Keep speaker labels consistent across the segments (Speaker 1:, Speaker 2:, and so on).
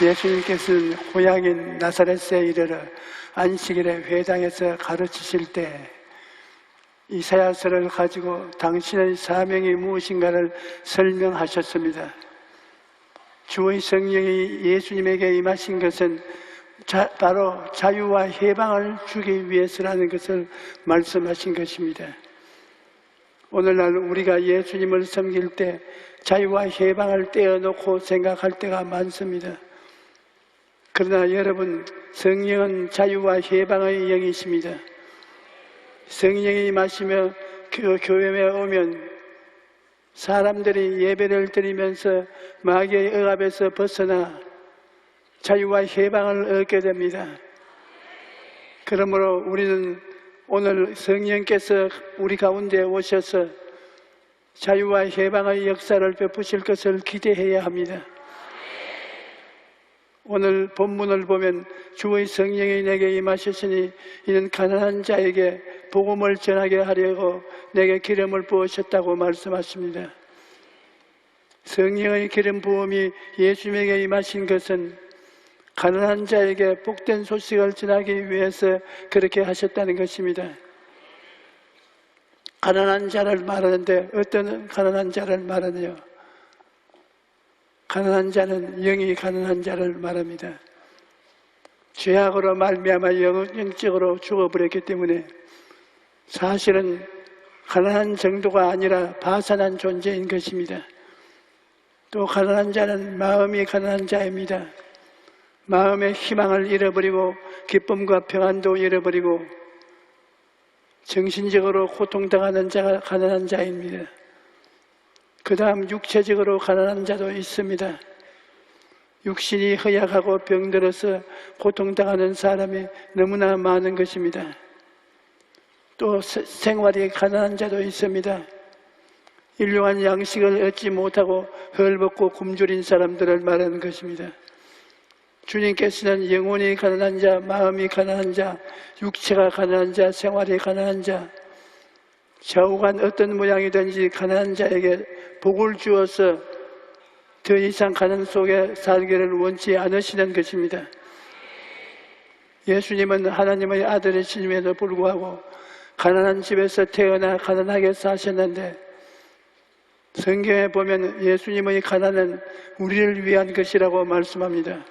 Speaker 1: 예수님께서는 고향인 나사렛에 이르러 안식일에 회당에서 가르치실 때 이사야서를 가지고 당신의 사명이 무엇인가를 설명하셨습니다. 주의 성령이 예수님에게 임하신 것은 바로 자유와 해방을 주기 위해서라는 것을 말씀하신 것입니다. 오늘날 우리가 예수님을 섬길 때 자유와 해방을 떼어놓고 생각할 때가 많습니다. 그러나 여러분, 성령은 자유와 해방의 영이십니다. 성령이 임하시며 교회에 오면 사람들이 예배를 드리면서 마귀의 억압에서 벗어나 자유와 해방을 얻게 됩니다. 그러므로 우리는 오늘 성령께서 우리 가운데 오셔서 자유와 해방의 역사를 베푸실 것을 기대해야 합니다. 오늘 본문을 보면 주의 성령이 내게 임하셨으니 이는 가난한 자에게 복음을 전하게 하려고 내게 기름을 부으셨다고 말씀하십니다. 성령의 기름 부음이 예수님에게 임하신 것은 가난한 자에게 복된 소식을 전하기 위해서 그렇게 하셨다는 것입니다. 가난한 자를 말하는데 어떤 가난한 자를 말하네요? 가난한 자는 영이 가난한 자를 말합니다. 죄악으로 말미암아 영적으로 죽어버렸기 때문에 사실은 가난한 정도가 아니라 파산한 존재인 것입니다. 또 가난한 자는 마음이 가난한 자입니다. 마음의 희망을 잃어버리고 기쁨과 평안도 잃어버리고 정신적으로 고통당하는 자가 가난한 자입니다. 그 다음 육체적으로 가난한 자도 있습니다. 육신이 허약하고 병들어서 고통당하는 사람이 너무나 많은 것입니다. 또 생활이 가난한 자도 있습니다. 일용한 양식을 얻지 못하고 헐벗고 굶주린 사람들을 말하는 것입니다. 주님께서는 영혼이 가난한 자, 마음이 가난한 자, 육체가 가난한 자, 생활이 가난한 자, 좌우간 어떤 모양이든지 가난한 자에게 복을 주어서 더 이상 가난 속에 살기를 원치 않으시는 것입니다. 예수님은 하나님의 아들이심에도 불구하고 가난한 집에서 태어나 가난하게 사셨는데 성경에 보면 예수님의 가난은 우리를 위한 것이라고 말씀합니다.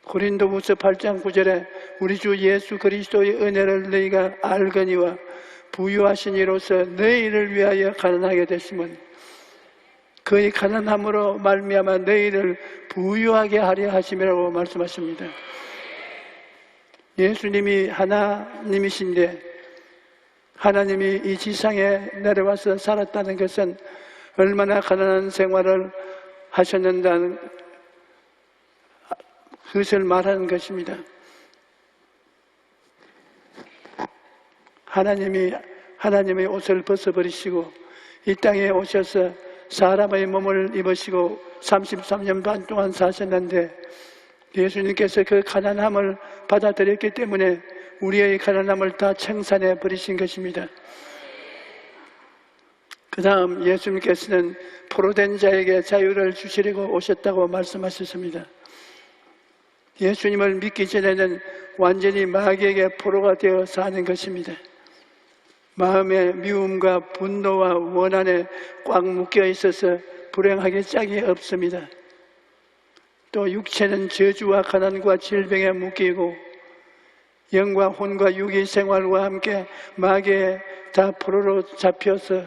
Speaker 1: 고린도후서 8장 9절에 우리 주 예수 그리스도의 은혜를 너희가 알거니와 부유하신 이로써 너희를 위하여 가난하게 되심은 그의 가난함으로 말미암아 너희를 부유하게 하려 하심이라고 말씀하십니다. 예수님이 하나님이신데 하나님이 이 지상에 내려와서 살았다는 것은 얼마나 가난한 생활을 하셨는다는 그것을 말하는 것입니다. 하나님의 옷을 벗어버리시고 이 땅에 오셔서 사람의 몸을 입으시고 33년 반 동안 사셨는데 예수님께서 그 가난함을 받아들였기 때문에 우리의 가난함을 다 청산해 버리신 것입니다. 그 다음 예수님께서는 포로된 자에게 자유를 주시려고 오셨다고 말씀하셨습니다. 예수님을 믿기 전에는 완전히 마귀에게 포로가 되어 사는 것입니다. 마음의 미움과 분노와 원한에 꽉 묶여 있어서 불행하게 짝이 없습니다. 또 육체는 저주와 가난과 질병에 묶이고 영과 혼과 육의 생활과 함께 마귀에 다 포로로 잡혀서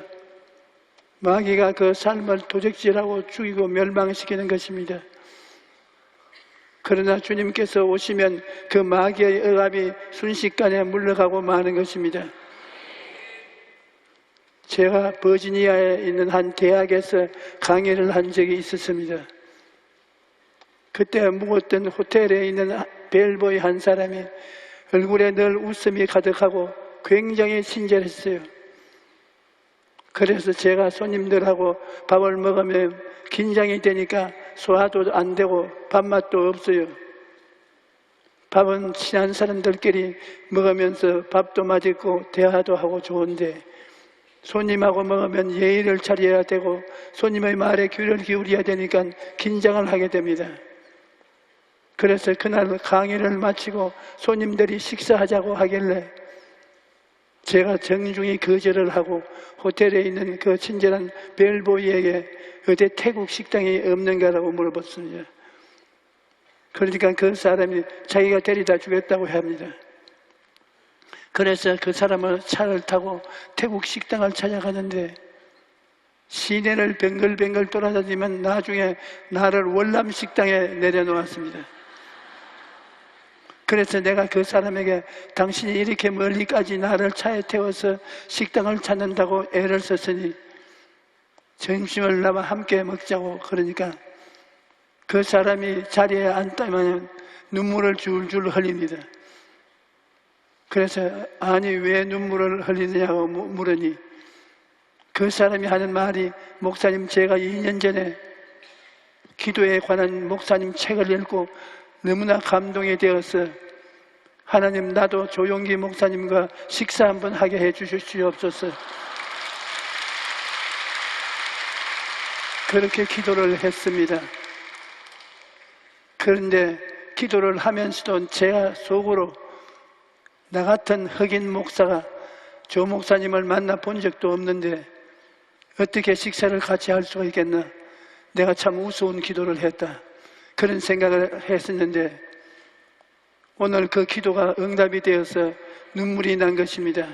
Speaker 1: 마귀가 그 삶을 도적질하고 죽이고 멸망시키는 것입니다. 그러나 주님께서 오시면 그 마귀의 억압이 순식간에 물러가고 마는 것입니다. 제가 버지니아에 있는 한 대학에서 강의를 한 적이 있었습니다. 그때 묵었던 호텔에 있는 벨보이 한 사람이 얼굴에 늘 웃음이 가득하고 굉장히 친절했어요. 그래서 제가 손님들하고 밥을 먹으면 긴장이 되니까 소화도 안 되고 밥맛도 없어요. 밥은 친한 사람들끼리 먹으면서 밥도 맛있고 대화도 하고 좋은데 손님하고 먹으면 예의를 차려야 되고 손님의 말에 귀를 기울여야 되니까 긴장을 하게 됩니다. 그래서 그날 강의를 마치고 손님들이 식사하자고 하길래 제가 정중히 거절을 하고 호텔에 있는 그 친절한 벨보이에게 어디 태국 식당이 없는가라고 물어봤습니다. 그러니까 그 사람이 자기가 데려다 주겠다고 합니다. 그래서 그 사람을 차를 타고 태국 식당을 찾아가는데 시내를 뱅글뱅글 돌아다니면 나중에 나를 월남 식당에 내려놓았습니다. 그래서 내가 그 사람에게 당신이 이렇게 멀리까지 나를 차에 태워서 식당을 찾는다고 애를 썼으니 점심을 나와 함께 먹자고 그러니까 그 사람이 자리에 앉다면 눈물을 줄줄 흘립니다. 그래서 아니 왜 눈물을 흘리느냐고 물으니 그 사람이 하는 말이 목사님 제가 2년 전에 기도에 관한 목사님 책을 읽고 너무나 감동이 되어서 하나님 나도 조용기 목사님과 식사 한번 하게 해 주시옵소서 그렇게 기도를 했습니다. 그런데 기도를 하면서도 제가 속으로 나 같은 흑인 목사가 조 목사님을 만나 본 적도 없는데 어떻게 식사를 같이 할 수가 있겠나 내가 참 우스운 기도를 했다 그런 생각을 했었는데 오늘 그 기도가 응답이 되어서 눈물이 난 것입니다.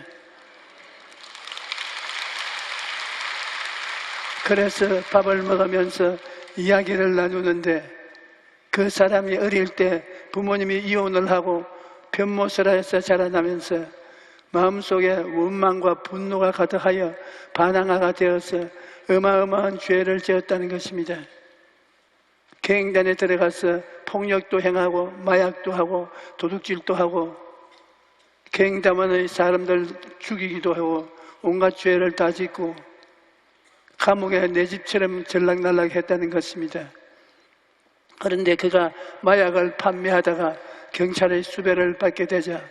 Speaker 1: 그래서 밥을 먹으면서 이야기를 나누는데 그 사람이 어릴 때 부모님이 이혼을 하고 변모설화에서 자라나면서 마음속에 원망과 분노가 가득하여 반항아가 되어서 어마어마한 죄를 지었다는 것입니다. 갱단에 들어가서 폭력도 행하고 마약도 하고 도둑질도 하고 갱단원의 사람들 죽이기도 하고 온갖 죄를 다 짓고 감옥에 내 집처럼 전락날락 했다는 것입니다. 그런데 그가 마약을 판매하다가 경찰의 수배를 받게 되자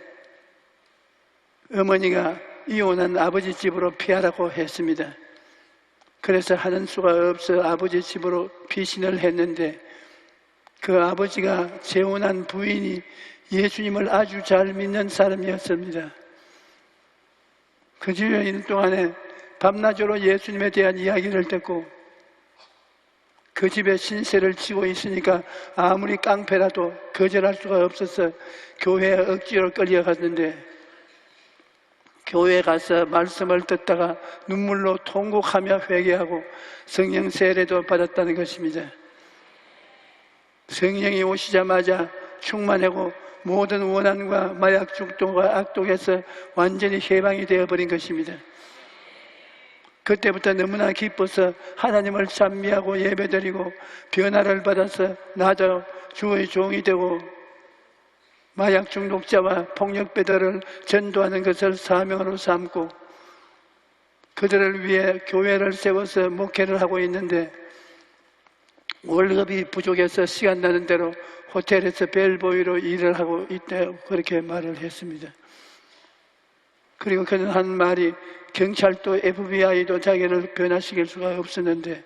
Speaker 1: 어머니가 이혼한 아버지 집으로 피하라고 했습니다. 그래서 하는 수가 없어 아버지 집으로 피신을 했는데 그 아버지가 재혼한 부인이 예수님을 아주 잘 믿는 사람이었습니다. 그 주일 동안에 밤낮으로 예수님에 대한 이야기를 듣고 그 집에 신세를 지고 있으니까 아무리 깡패라도 거절할 수가 없어서 교회에 억지로 끌려갔는데 교회에 가서 말씀을 듣다가 눈물로 통곡하며 회개하고 성령 세례도 받았다는 것입니다. 성령이 오시자마자 충만하고 모든 원한과 마약 중독과 악독에서 완전히 해방이 되어버린 것입니다. 그때부터 너무나 기뻐서 하나님을 찬미하고 예배드리고 변화를 받아서 나도 주의 종이 되고 마약 중독자와 폭력배들을 전도하는 것을 사명으로 삼고 그들을 위해 교회를 세워서 목회를 하고 있는데 월급이 부족해서 시간 나는 대로 호텔에서 벨보이로 일을 하고 있다고 그렇게 말을 했습니다. 그리고 그는 한 말이 경찰도 FBI도 자기를 변화시킬 수가 없었는데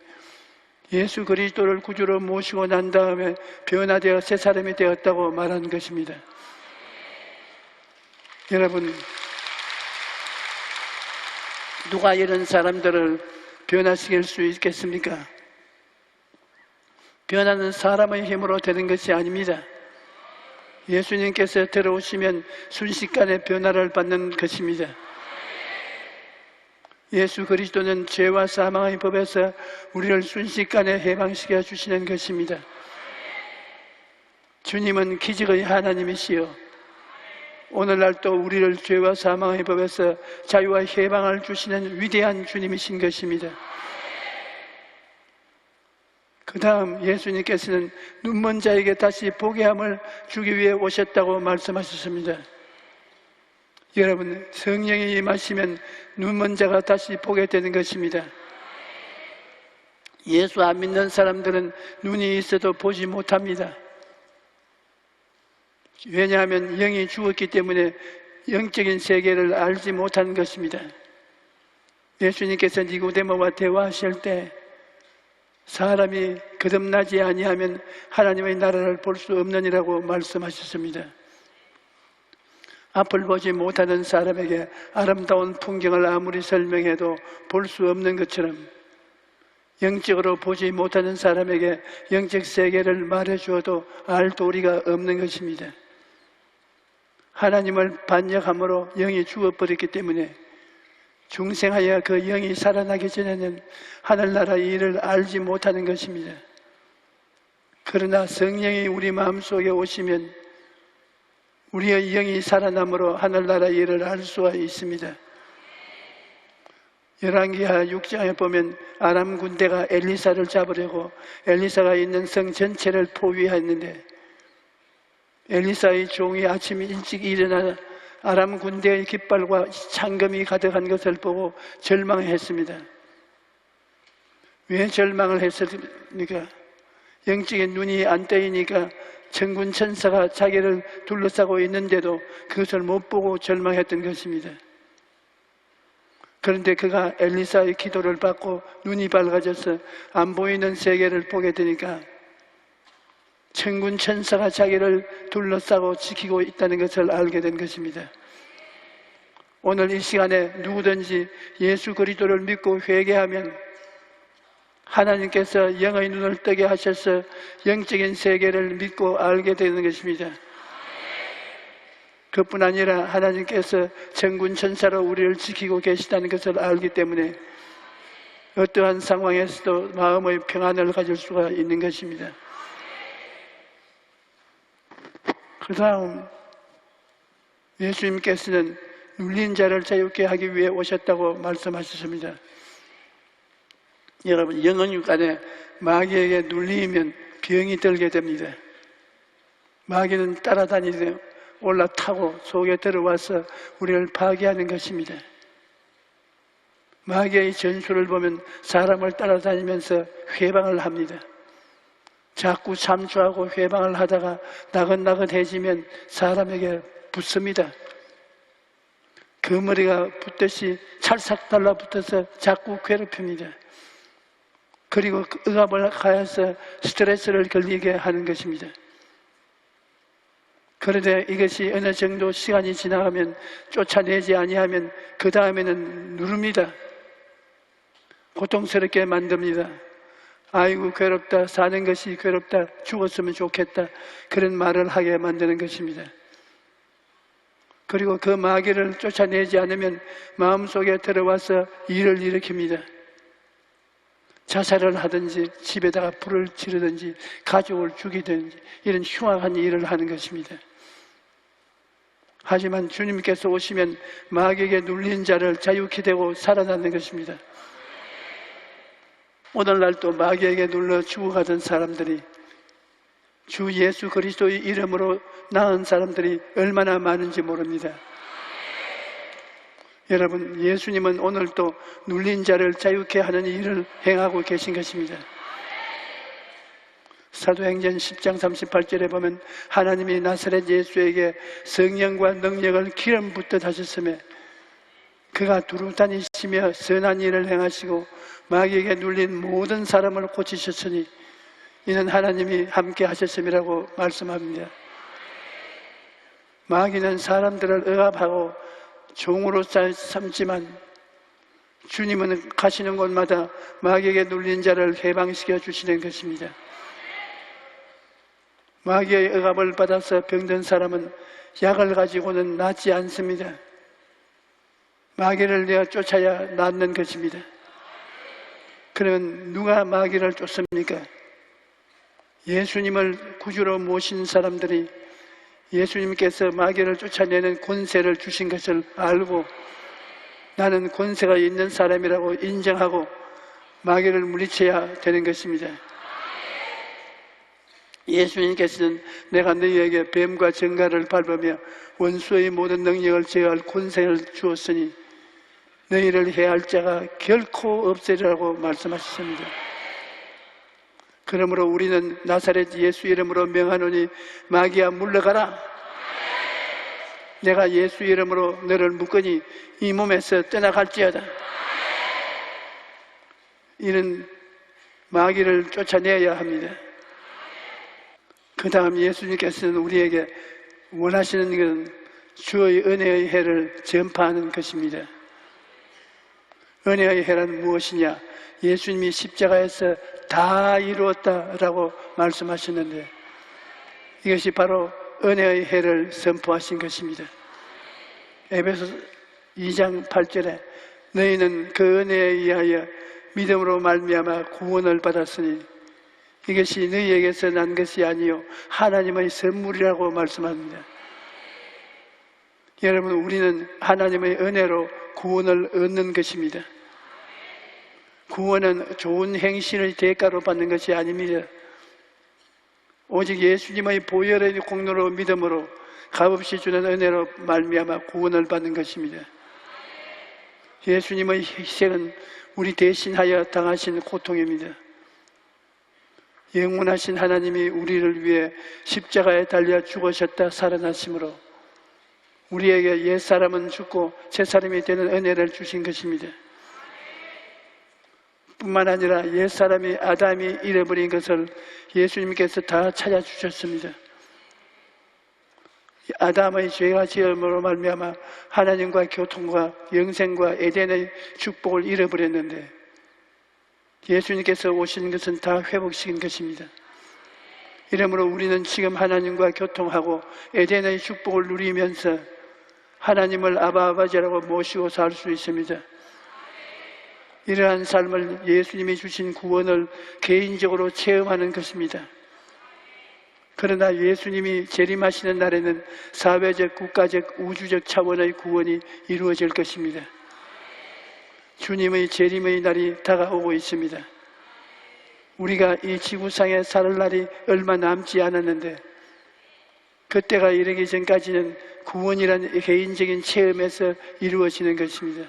Speaker 1: 예수 그리스도를 구주로 모시고 난 다음에 변화되어 새 사람이 되었다고 말한 것입니다. 여러분, 누가 이런 사람들을 변화시킬 수 있겠습니까? 변화는 사람의 힘으로 되는 것이 아닙니다. 예수님께서 들어오시면 순식간에 변화를 받는 것입니다. 예수 그리스도는 죄와 사망의 법에서 우리를 순식간에 해방시켜 주시는 것입니다. 주님은 기적의 하나님이시여 오늘날도 우리를 죄와 사망의 법에서 자유와 해방을 주시는 위대한 주님이신 것입니다. 그 다음 예수님께서는 눈먼 자에게 다시 보게 함을 주기 위해 오셨다고 말씀하셨습니다. 여러분, 성령이 임하시면 눈먼 자가 다시 보게 되는 것입니다. 예수 안 믿는 사람들은 눈이 있어도 보지 못합니다. 왜냐하면 영이 죽었기 때문에 영적인 세계를 알지 못한 것입니다. 예수님께서 니고데모와 대화하실 때 사람이 거듭나지 아니하면 하나님의 나라를 볼 수 없느니라고 말씀하셨습니다. 앞을 보지 못하는 사람에게 아름다운 풍경을 아무리 설명해도 볼 수 없는 것처럼 영적으로 보지 못하는 사람에게 영적 세계를 말해주어도 알 도리가 없는 것입니다. 하나님을 반역함으로 영이 죽어버렸기 때문에 중생하여 그 영이 살아나기 전에는 하늘나라의 일을 알지 못하는 것입니다. 그러나 성령이 우리 마음속에 오시면 우리의 영이 살아남으로 하늘나라의 일을 알 수가 있습니다. 열왕기하 6장에 보면 아람 군대가 엘리사를 잡으려고 엘리사가 있는 성 전체를 포위했는데 엘리사의 종이 아침 일찍 일어나 아람 군대의 깃발과 창검이 가득한 것을 보고 절망했습니다. 왜 절망을 했습니까? 영적인 눈이 안 떠이니까 천군 천사가 자기를 둘러싸고 있는데도 그것을 못 보고 절망했던 것입니다. 그런데 그가 엘리사의 기도를 받고 눈이 밝아져서 안 보이는 세계를 보게 되니까 천군 천사가 자기를 둘러싸고 지키고 있다는 것을 알게 된 것입니다. 오늘 이 시간에 누구든지 예수 그리스도를 믿고 회개하면 하나님께서 영의 눈을 뜨게 하셔서 영적인 세계를 믿고 알게 되는 것입니다. 그뿐 아니라 하나님께서 천군 천사로 우리를 지키고 계시다는 것을 알기 때문에 어떠한 상황에서도 마음의 평안을 가질 수가 있는 것입니다. 그 다음 예수님께서는 눌린 자를 자유케 하기 위해 오셨다고 말씀하셨습니다. 여러분, 영혼육 안에 마귀에게 눌리면 병이 들게 됩니다. 마귀는 따라다니며 올라타고 속에 들어와서 우리를 파괴하는 것입니다. 마귀의 전술을 보면 사람을 따라다니면서 회방을 합니다. 자꾸 참조하고 회방을 하다가 나긋나긋해지면 사람에게 붙습니다. 그 머리가 붙듯이 찰싹 달라붙어서 자꾸 괴롭힙니다. 그리고 억압을 하여서 스트레스를 걸리게 하는 것입니다. 그런데 이것이 어느 정도 시간이 지나가면 쫓아내지 아니하면 그 다음에는 누릅니다. 고통스럽게 만듭니다. 아이고 괴롭다, 사는 것이 괴롭다, 죽었으면 좋겠다, 그런 말을 하게 만드는 것입니다. 그리고 그 마귀를 쫓아내지 않으면 마음속에 들어와서 일을 일으킵니다. 자살을 하든지 집에다가 불을 지르든지 가족을 죽이든지 이런 흉악한 일을 하는 것입니다. 하지만 주님께서 오시면 마귀에게 눌린 자를 자유케 되고 살아나는 것입니다. 오늘날도 마귀에게 눌러 죽어가던 사람들이 주 예수 그리스도의 이름으로 나은 사람들이 얼마나 많은지 모릅니다. 여러분, 예수님은 오늘도 눌린 자를 자유케 하는 일을 행하고 계신 것입니다. 사도행전 10장 38절에 보면 하나님이 나사렛 예수에게 성령과 능력을 기름 붓듯 하셨으며 그가 두루 다니시며 선한 일을 행하시고 마귀에게 눌린 모든 사람을 고치셨으니 이는 하나님이 함께 하셨음이라고 말씀합니다. 마귀는 사람들을 억압하고 종으로 삼지만 주님은 가시는 곳마다 마귀에게 눌린 자를 해방시켜 주시는 것입니다. 마귀의 억압을 받아서 병든 사람은 약을 가지고는 낫지 않습니다. 마귀를 내어 쫓아야 낫는 것입니다. 그러면 누가 마귀를 쫓습니까? 예수님을 구주로 모신 사람들이 예수님께서 마귀를 쫓아내는 권세를 주신 것을 알고 나는 권세가 있는 사람이라고 인정하고 마귀를 물리쳐야 되는 것입니다. 예수님께서는 내가 너희에게 뱀과 정갈을 밟으며 원수의 모든 능력을 제어할 권세를 주었으니 너희를 해할 자가 결코 없으리라고 말씀하셨습니다. 그러므로 우리는 나사렛 예수 이름으로 명하노니 마귀야 물러가라. 내가 예수 이름으로 너를 묶으니 이 몸에서 떠나갈지어다. 이는 마귀를 쫓아내야 합니다. 그 다음 예수님께서는 우리에게 원하시는 것은 주의 은혜의 해를 전파하는 것입니다. 은혜의 해란 무엇이냐? 예수님이 십자가에서 다 이루었다라고 말씀하셨는데 이것이 바로 은혜의 해를 선포하신 것입니다. 에베소 2장 8절에 너희는 그 은혜에 의하여 믿음으로 말미암아 구원을 받았으니 이것이 너희에게서 난 것이 아니요 하나님의 선물이라고 말씀합니다. 여러분, 우리는 하나님의 은혜로 구원을 얻는 것입니다. 구원은 좋은 행실의 대가로 받는 것이 아닙니다. 오직 예수님의 보혈의 공로로 믿음으로 값없이 주는 은혜로 말미암아 구원을 받는 것입니다. 예수님의 희생은 우리 대신하여 당하신 고통입니다. 영원하신 하나님이 우리를 위해 십자가에 달려 죽으셨다 살아나심으로 우리에게 옛사람은 죽고 새사람이 되는 은혜를 주신 것입니다. 뿐만 아니라 옛사람이 아담이 잃어버린 것을 예수님께서 다 찾아주셨습니다. 아담의 죄가 지음으로 말미암아 하나님과 교통과 영생과 에덴의 축복을 잃어버렸는데 예수님께서 오신 것은 다 회복시킨 것입니다. 이러므로 우리는 지금 하나님과 교통하고 에덴의 축복을 누리면서 하나님을 아버지라고 모시고 살 수 있습니다. 이러한 삶을 예수님이 주신 구원을 개인적으로 체험하는 것입니다. 그러나 예수님이 재림하시는 날에는 사회적, 국가적, 우주적 차원의 구원이 이루어질 것입니다. 주님의 재림의 날이 다가오고 있습니다. 우리가 이 지구상에 살 날이 얼마 남지 않았는데 그때가 이르기 전까지는 구원이란 개인적인 체험에서 이루어지는 것입니다.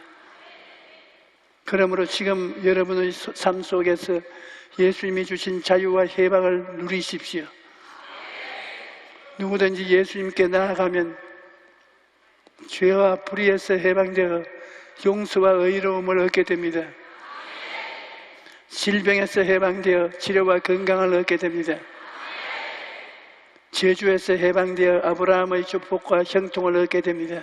Speaker 1: 그러므로 지금 여러분의 삶 속에서 예수님이 주신 자유와 해방을 누리십시오. 누구든지 예수님께 나아가면 죄와 불의에서 해방되어 용서와 의로움을 얻게 됩니다. 질병에서 해방되어 치료와 건강을 얻게 됩니다. 저주에서 해방되어 아브라함의 축복과 형통을 얻게 됩니다.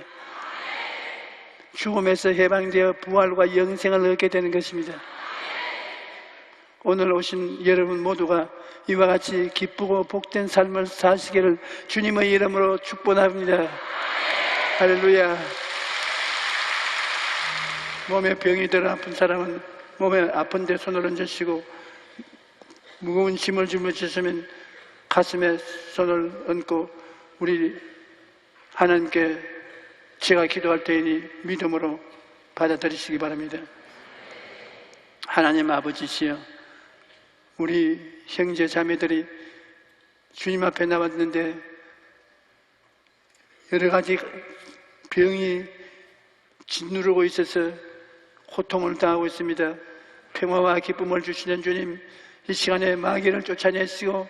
Speaker 1: 죽음에서 해방되어 부활과 영생을 얻게 되는 것입니다. 오늘 오신 여러분 모두가 이와 같이 기쁘고 복된 삶을 사시기를 주님의 이름으로 축복합니다. 할렐루야. 몸에 병이 들어 아픈 사람은 몸에 아픈데 손을 얹으시고 무거운 짐을 짊어지시면 가슴에 손을 얹고 우리 하나님께 제가 기도할 때이니 믿음으로 받아들이시기 바랍니다. 하나님 아버지시여, 우리 형제 자매들이 주님 앞에 나왔는데 여러 가지 병이 짓누르고 있어서 고통을 당하고 있습니다. 평화와 기쁨을 주시는 주님, 이 시간에 마귀를 쫓아내시고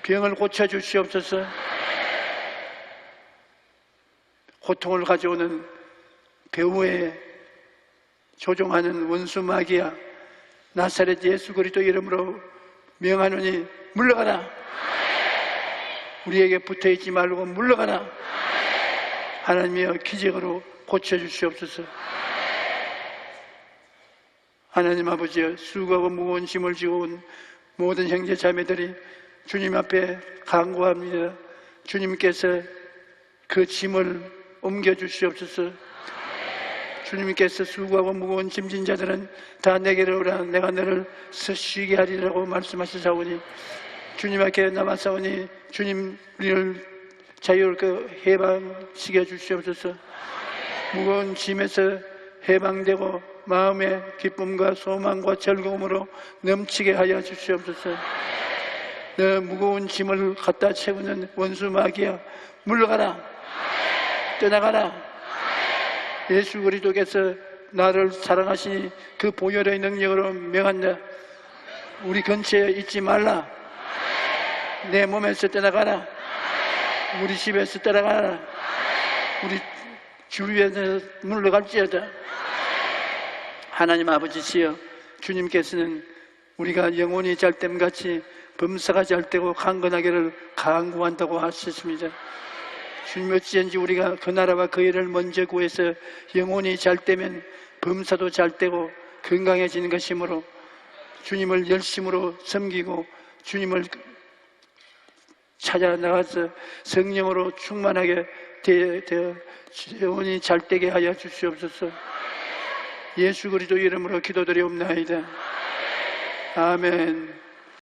Speaker 1: 병을 고쳐주시옵소서. 고통을 가져오는 배후에 조종하는 원수 마귀야, 나사렛 예수 그리스도 이름으로 명하노니 물러가라. 우리에게 붙어있지 말고 물러가라. 하나님이여, 기적으로 고쳐주시옵소서. 하나님 아버지여, 수고하고 무거운 짐을 지고 온 모든 형제 자매들이 주님 앞에 간구합니다. 주님께서 그 짐을 옮겨주시옵소서. 주님께서 수고하고 무거운 짐진 자들은 다 내게로 오라. 내가 너를 쉬게 하리라고 말씀하시사오니 주님 앞에 남아사오니 주님 우리를 자유롭게 해방시켜 주시옵소서. 무거운 짐에서 해방되고 마음의 기쁨과 소망과 즐거움으로 넘치게 하여 주시옵소서. 너 무거운 짐을 갖다 채우는 원수 마귀야, 물러가라. 떠나가라. 예수 그리스도께서 나를 사랑하시니 그 보혈의 능력으로 명한다. 우리 근처에 있지 말라. 내 몸에서 떠나가라. 우리 집에서 떠나가라. 우리 주위에서 물러갈지어다. 하나님 아버지시여, 주님께서는 우리가 영혼이 잘됨 같이 범사가 잘되고 강건하기를 간구한다고 하셨습니다. 주님, 어찌든지 우리가 그 나라와 그 일을 먼저 구해서 영혼이 잘되면 범사도 잘되고 건강해지는 것이므로 주님을 열심으로 섬기고 주님을 찾아 나가서 성령으로 충만하게 되어 영혼이 잘되게 하여 주시옵소서. 예수 그리스도 이름으로 기도드리옵나이다. 아멘.